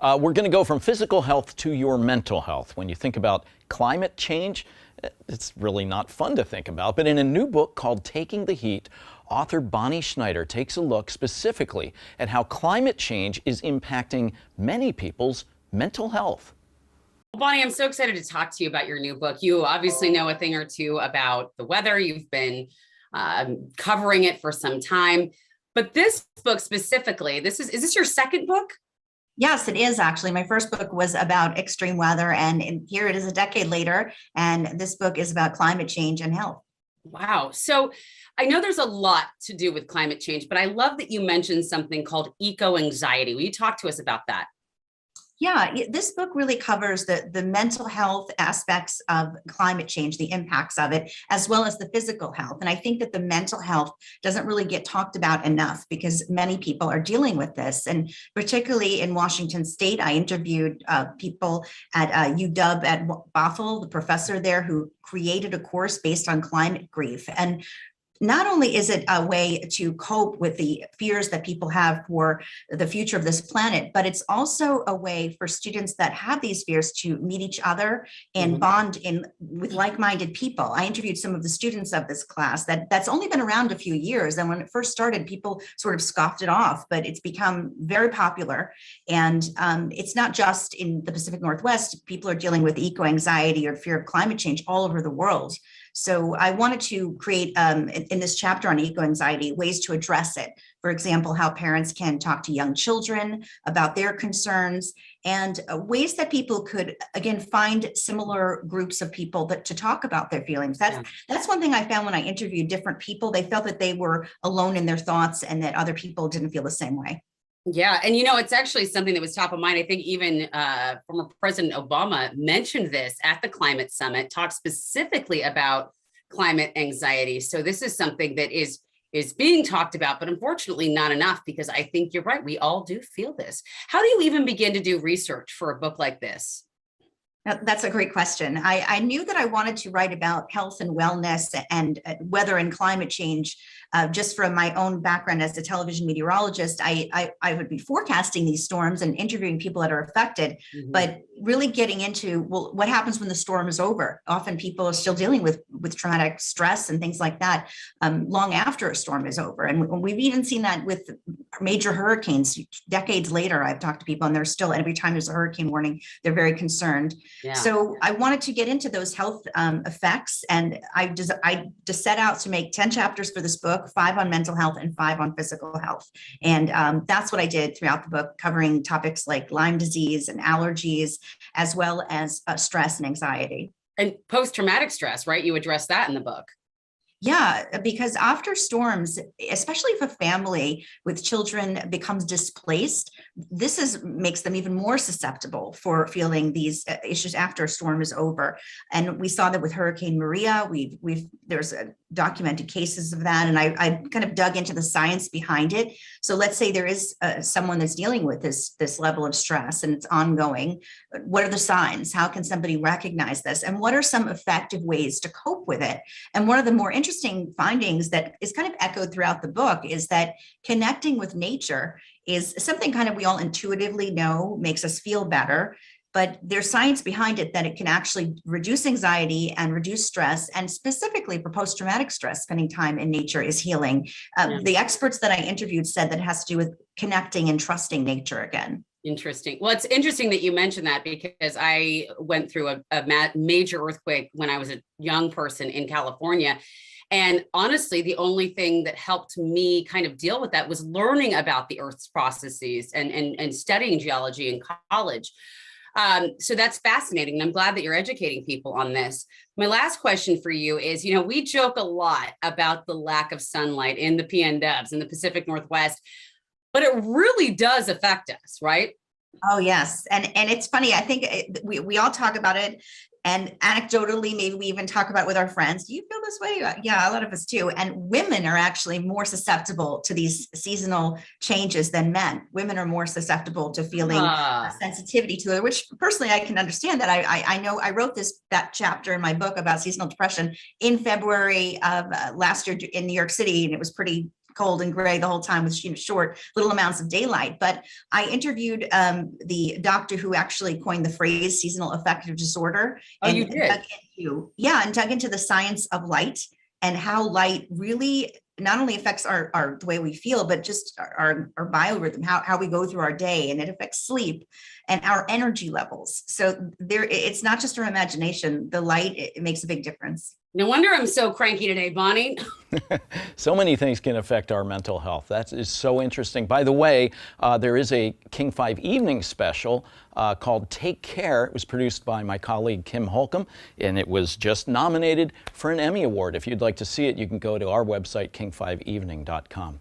We're going to go from physical health to your mental health. When you think about climate change, it's really not fun to think about. But in a new book called Taking the Heat, author Bonnie Schneider takes a look specifically at how climate change is impacting many people's mental health. Bonnie, I'm so excited to talk to you about your new book. You obviously know a thing or two about the weather. You've been covering it for some time. But this book specifically, is this your second book? Yes, it is actually. My first book was about extreme weather, and here it is a decade later, and this book is about climate change and health. Wow. So I know there's a lot to do with climate change, but I love that you mentioned something called eco-anxiety. Will you talk to us about that? Yeah, this book really covers the mental health aspects of climate change, the impacts of it, as well as the physical health. And I think that the mental health doesn't really get talked about enough because many people are dealing with this. And particularly in Washington State, I interviewed people at UW at Bothell, the professor there who created a course based on climate grief. And not only is it a way to cope with the fears that people have for the future of this planet, but it's also a way for students that have these fears to meet each other and bond with like-minded people. I interviewed some of the students of this class that's only been around a few years. And when it first started, people sort of scoffed it off, but it's become very popular. And it's not just in the Pacific Northwest. People are dealing with eco-anxiety or fear of climate change all over the world. So I wanted to create, in this chapter on eco-anxiety, ways to address it. For example, how parents can talk to young children about their concerns and ways that people could, again, find similar groups of people to talk about their feelings. That's one thing I found when I interviewed different people. They felt that they were alone in their thoughts and that other people didn't feel the same way. Yeah. And, it's actually something that was top of mind. I think even former President Obama mentioned this at the climate summit, talked specifically about climate anxiety. So this is something that is being talked about, but unfortunately not enough, because I think you're right. We all do feel this. How do you even begin to do research for a book like this? That's a great question. I knew that I wanted to write about health and wellness and weather and climate change. Just from my own background as a television meteorologist, I would be forecasting these storms and interviewing people that are affected, but really getting into, well, what happens when the storm is over? Often people are still dealing with traumatic stress and things like that long after a storm is over. And we've even seen that with major hurricanes. Decades later, I've talked to people and they're still, every time there's a hurricane warning, they're very concerned. Yeah. So I wanted to get into those health effects, and I just set out to make 10 chapters for this book, 5 on mental health and 5 on physical health. And that's what I did throughout the book, covering topics like Lyme disease and allergies, as well as stress and anxiety. And post-traumatic stress, right? You address that in the book. Yeah, because after storms, especially if a family with children becomes displaced, makes them even more susceptible for feeling these issues after a storm is over. And we saw that with Hurricane Maria. There's documented cases of that, and I kind of dug into the science behind it. So let's say there is someone that's dealing with this level of stress and it's ongoing. What are the signs? How can somebody recognize this? And what are some effective ways to cope with it? And one of the more interesting findings that is kind of echoed throughout the book is that connecting with nature is something kind of we all intuitively know makes us feel better. But there's science behind it that it can actually reduce anxiety and reduce stress, and specifically for post-traumatic stress, spending time in nature is healing. The experts that I interviewed said that it has to do with connecting and trusting nature again. Interesting. Well, it's interesting that you mentioned that, because I went through a major earthquake when I was a young person in California. And honestly, the only thing that helped me kind of deal with that was learning about the Earth's processes and studying geology in college. So that's fascinating. And I'm glad that you're educating people on this. My last question for you is, we joke a lot about the lack of sunlight in the PNWs in the Pacific Northwest, but it really does affect us, right? Oh, yes. And it's funny. I think we all talk about it. And anecdotally, maybe we even talk about it with our friends. Do you feel this way? Yeah, a lot of us do. And women are actually more susceptible to these seasonal changes than men. Women are more susceptible to feeling sensitivity to it, which personally I can understand that. I know I wrote that chapter in my book about seasonal depression in February of last year in New York City, and it was pretty cold and gray the whole time with short little amounts of daylight. But I interviewed the doctor who actually coined the phrase seasonal affective disorder. Oh, you did? And dug into the science of light and how light really not only affects our the way we feel, but just our biorhythm, how we go through our day, and it affects sleep and our energy levels. So it's not just our imagination. The light, it makes a big difference. No wonder I'm so cranky today, Bonnie. So many things can affect our mental health. That is so interesting. By the way, there is a King 5 evening special called Take Care. It was produced by my colleague Kim Holcomb, and it was just nominated for an Emmy Award. If you'd like to see it, you can go to our website, king5evening.com.